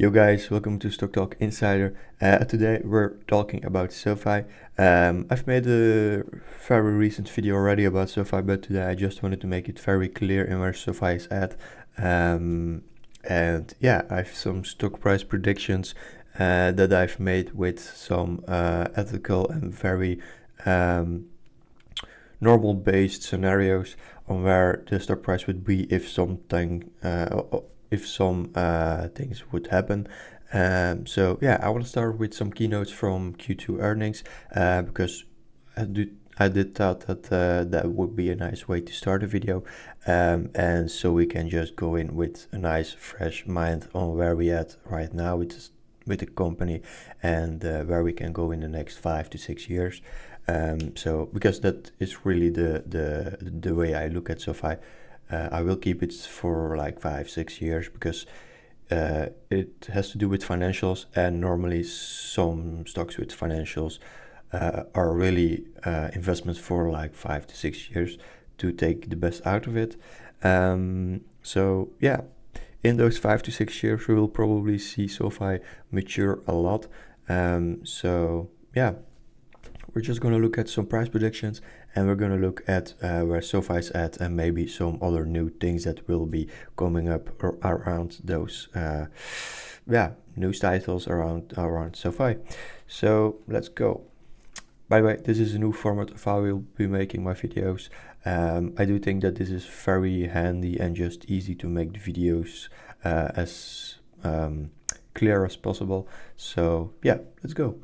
Yo guys, welcome to Stock Talk Insider. Today we're talking about SoFi. I've made a very recent video already about SoFi, but today I just wanted to make it very clear in where SoFi is at. And yeah, I have some stock price predictions that I've made with some ethical and very normal based scenarios on where the stock price would be if something if some things would happen. So yeah, I want to start with some keynotes from Q2 earnings because I did thought that that would be a nice way to start a video, and so we can just go in with a nice fresh mind on where we at right now with the company and where we can go in the next 5 to 6 years. So because that is really the way I look at SoFi. I will keep it for like 5-6 years because it has to do with financials, and normally some stocks with financials are really investments for like 5 to 6 years to take the best out of it. So yeah, in those 5 to 6 years we will probably see SoFi mature a lot. So yeah, we're just going to look at some price predictions, and we're going to look at where SoFi is at and maybe some other new things that will be coming up around those news titles around SoFi. So let's go. By the way, this is a new format of how I will be making my videos. I do think that this is very handy and just easy to make the videos as clear as possible. So yeah, let's go.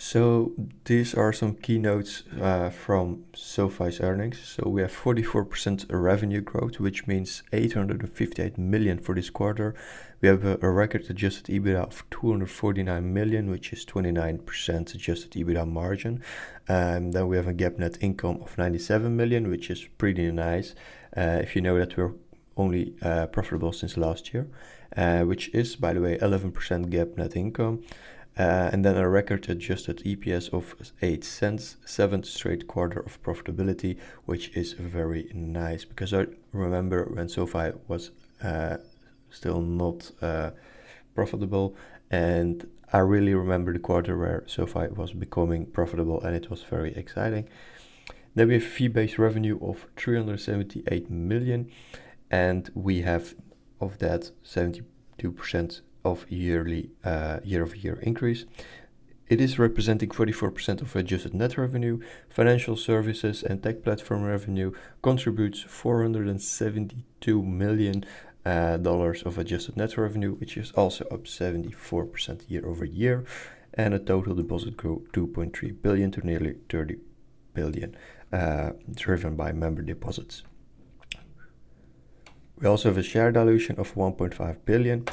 So these are some keynotes from SoFi's earnings. So we have 44% revenue growth, which means 858 million for this quarter. We have a record adjusted EBITDA of 249 million, which is 29% adjusted EBITDA margin. Then we have a GAAP net income of 97 million, which is pretty nice. If you know that we're only profitable since last year, which is, by the way, 11% GAAP net income. And then a record adjusted EPS of 8 cents, 7th straight quarter of profitability, which is very nice because I remember when SoFi was still not profitable, and I really remember the quarter where SoFi was becoming profitable, and it was very exciting. Then we have fee-based revenue of 378 million, and we have of that 72% of year-over-year increase. It is representing 44% of adjusted net revenue. Financial services and tech platform revenue contributes $472 million of adjusted net revenue, which is also up 74% year-over-year, and a total deposit grew 2.3 billion to nearly 30 billion, driven by member deposits. We also have a share dilution of 1.5 billion.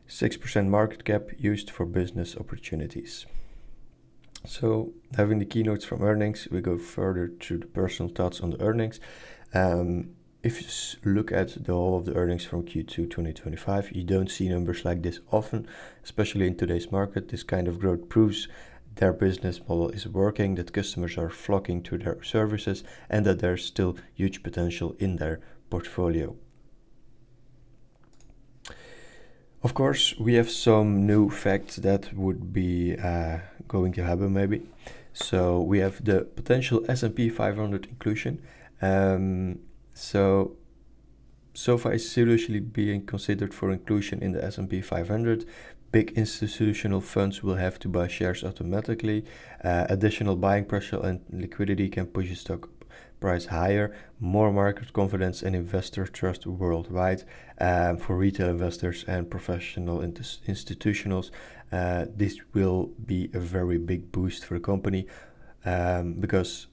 6% market cap used for business opportunities. So having the keynotes from earnings, we go further to the personal thoughts on the earnings. If you look at the whole of the earnings from Q2 2025, you don't see numbers like this often, especially in today's market. This kind of growth proves their business model is working, that customers are flocking to their services, and that there's still huge potential in their portfolio. Of course, we have some new facts that would be going to happen maybe. So we have the potential S&P 500 inclusion. So SoFi is seriously being considered for inclusion in the S&P 500. Big institutional funds will have to buy shares automatically. Additional buying pressure and liquidity can push the stock price higher. More market confidence and investor trust worldwide. For retail investors and professional institutionals, this will be a very big boost for the company because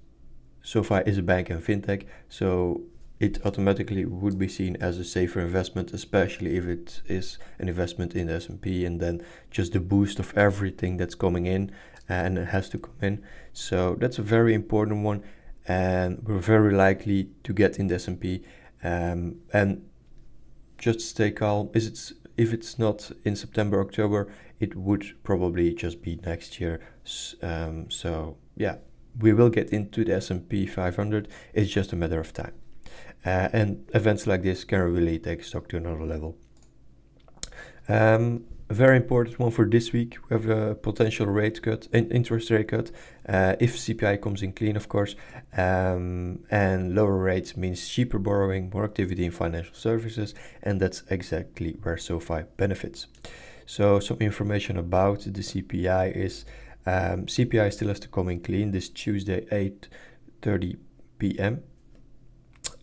SoFi is a bank and fintech, so it automatically would be seen as a safer investment, especially if it is an investment in the S&P, and then just the boost of everything that's coming in and it has to come in. So that's a very important one, and we're very likely to get in the S&P. And just stay calm. If it's not in September, October, it would probably just be next year. So yeah, we will get into the S&P 500. It's just a matter of time. And events like this can really take stock to another level. A very important one for this week, we have a potential rate cut, interest rate cut, if CPI comes in clean, of course, and lower rates means cheaper borrowing, more activity in financial services, and that's exactly where SoFi benefits. So some information about the CPI is CPI still has to come in clean this Tuesday, 8:30 p.m.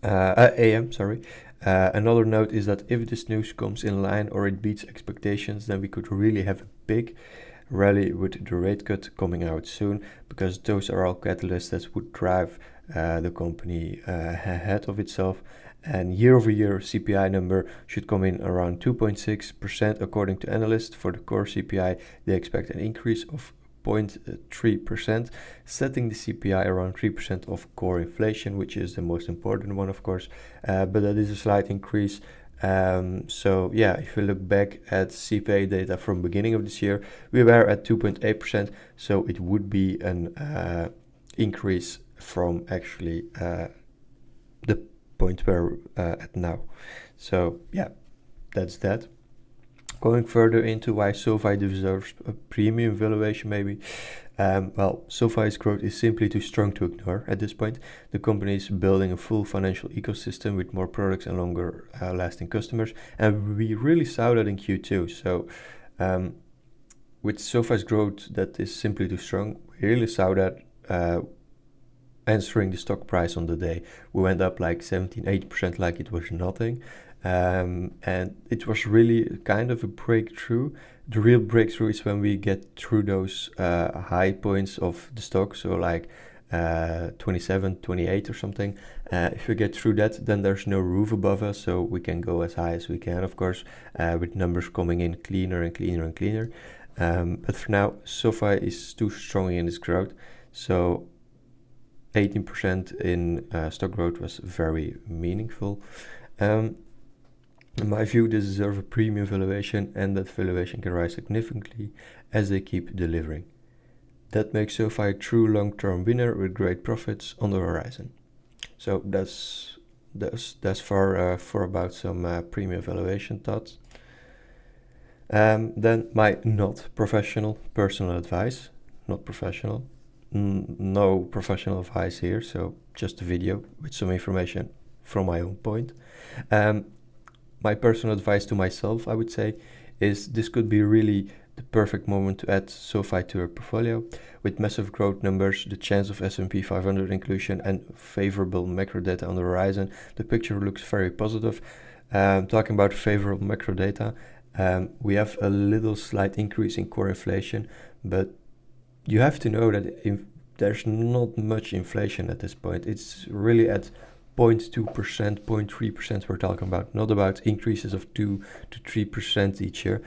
AM, sorry. Another note is that if this news comes in line or it beats expectations, then we could really have a big rally with the rate cut coming out soon, because those are all catalysts that would drive the company ahead of itself. And year over year CPI number should come in around 2.6% according to analysts. For the core CPI, they expect an increase of 0.3%, setting the CPI around 3% of core inflation, which is the most important one, of course, but that is a slight increase. So yeah, if you look back at CPI data from beginning of this year, we were at 2.8%, so it would be an increase from actually the point where at now. So yeah, that's that. Going further into why SoFi deserves a premium valuation, maybe. Well, SoFi's growth is simply too strong to ignore at this point. The company is building a full financial ecosystem with more products and longer lasting customers, and we really saw that in Q2. So with SoFi's growth that is simply too strong, we really saw that answering the stock price on the day. We went up like 17-18% like it was nothing. And it was really kind of a breakthrough. The real breakthrough is when we get through those high points of the stock, so like 27, 28 or something. If we get through that, then there's no roof above us, so we can go as high as we can, of course, with numbers coming in cleaner and cleaner and cleaner. But for now, SoFi is too strong in its growth, so 18% in stock growth was very meaningful. In my view, they deserve a premium valuation, and that valuation can rise significantly as they keep delivering. That makes SoFi a true long-term winner with great profits on the horizon. So that's for about some premium valuation thoughts. Then my not professional personal advice. Not professional. No professional advice here, so just a video with some information from my own point. My personal advice to myself, I would say, is this could be really the perfect moment to add SoFi to your portfolio. With massive growth numbers, the chance of S&P 500 inclusion, and favorable macro data on the horizon, the picture looks very positive. Talking about favorable macro data, we have a little slight increase in core inflation, but you have to know that there's not much inflation at this point. It's really at 0.2%, 0.3% we're talking about, not about increases of 2 to 3% each year.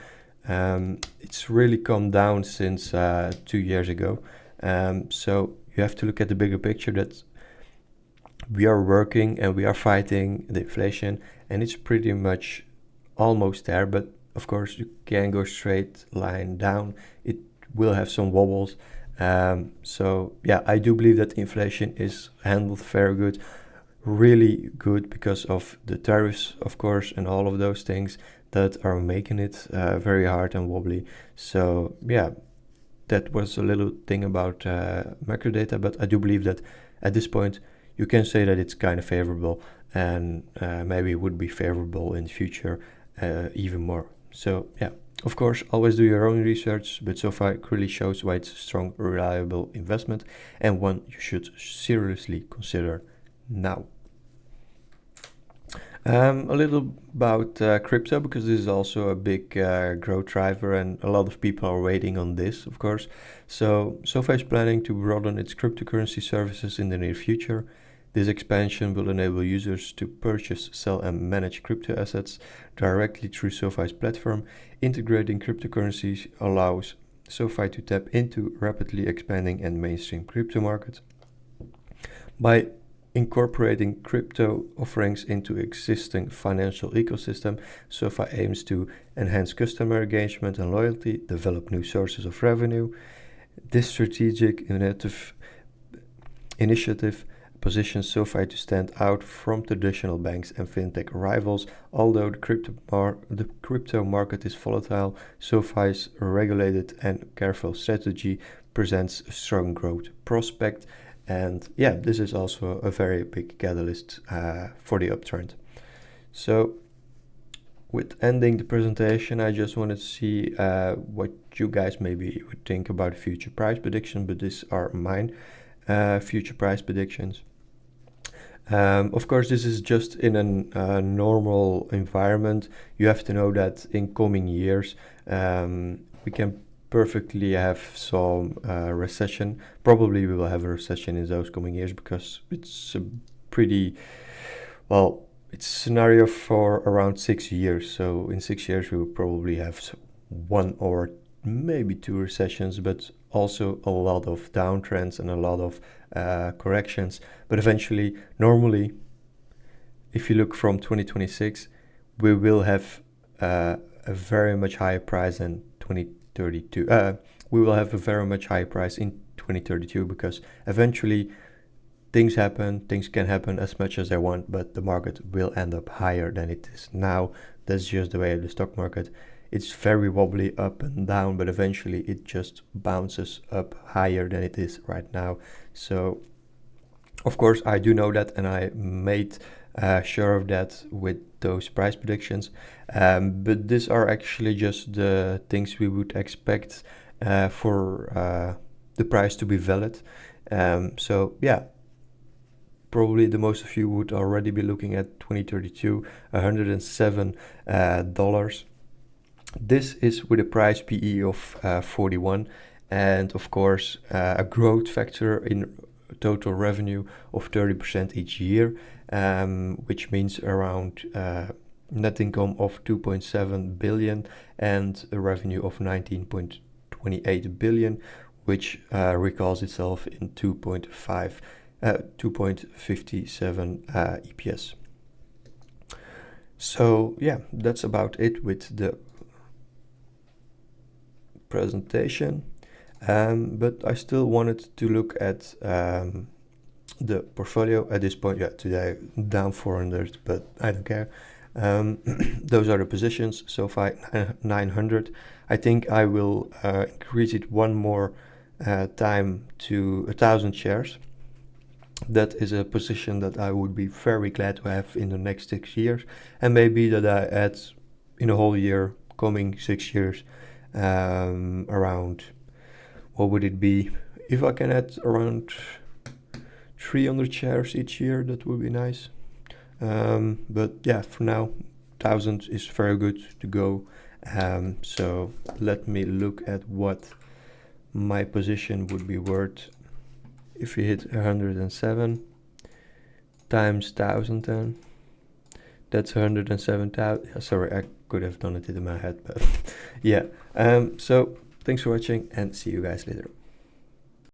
It's really come down since 2 years ago. So you have to look at the bigger picture that we are working and we are fighting the inflation, and it's pretty much almost there, but of course you can't go straight line down. It will have some wobbles. So yeah, I do believe that inflation is handled very good, really good, because of the tariffs, of course, and all of those things that are making it very hard and wobbly. So yeah, that was a little thing about macro data, but I do believe that at this point you can say that it's kind of favorable, and maybe it would be favorable in the future even more. So yeah, of course, always do your own research, but SoFi clearly shows why it's a strong, reliable investment and one you should seriously consider now. A little about crypto, because this is also a big growth driver and a lot of people are waiting on this, of course. So SoFi is planning to broaden its cryptocurrency services in the near future. This expansion will enable users to purchase, sell, and manage crypto assets directly through SoFi's platform. Integrating cryptocurrencies allows SoFi to tap into rapidly expanding and mainstream crypto markets. By incorporating crypto offerings into existing financial ecosystem, SoFi aims to enhance customer engagement and loyalty, develop new sources of revenue. This strategic initiative positions SoFi to stand out from traditional banks and fintech rivals. Although the crypto market is volatile, SoFi's regulated and careful strategy presents a strong growth prospect. And yeah, this is also a very big catalyst for the uptrend. So with ending the presentation, I just wanted to see what you guys maybe would think about future price prediction, but these are mine future price predictions. Of course, this is just in a normal environment. You have to know that in coming years, we can perfectly have some recession. Probably we will have a recession in those coming years because it's a pretty, well, it's a scenario for around 6 years. So in 6 years, we will probably have one or maybe two recessions, but also a lot of downtrends and a lot of corrections. But eventually, normally, if you look from 2026, we will have a very much higher price than 2032. We will have a very much higher price in 2032 because eventually things can happen as much as they want, but the market will end up higher than it is now. That's just the way of the stock market. It's very wobbly up and down, but eventually it just bounces up higher than it is right now. So, of course, I do know that, and I made sure of that with those price predictions. But these are actually just the things we would expect for the price to be valid. So, yeah. Probably the most of you would already be looking at 2032, $107. This is with a price PE of 41, and of course a growth factor in total revenue of 30% each year, which means around net income of 2.7 billion and a revenue of 19.28 billion, which recalls itself in 2.57 EPS. So yeah, that's about it with the presentation. But I still wanted to look at the portfolio at this point. Yeah, today down 400, but I don't care. Those are the positions. SoFi 900. I think I will increase it one more time to 1,000 shares. That is a position that I would be very glad to have in the next 6 years, and maybe that I add in a whole year, coming 6 years, around, what would it be? If I can add around 300 shares each year, that would be nice. But yeah, for now, 1,000 is very good to go. So let me look at what my position would be worth. If we hit 107 times 1,000, then that's 107,000. Sorry, I could have done it in my head, but yeah. So thanks for watching and see you guys later.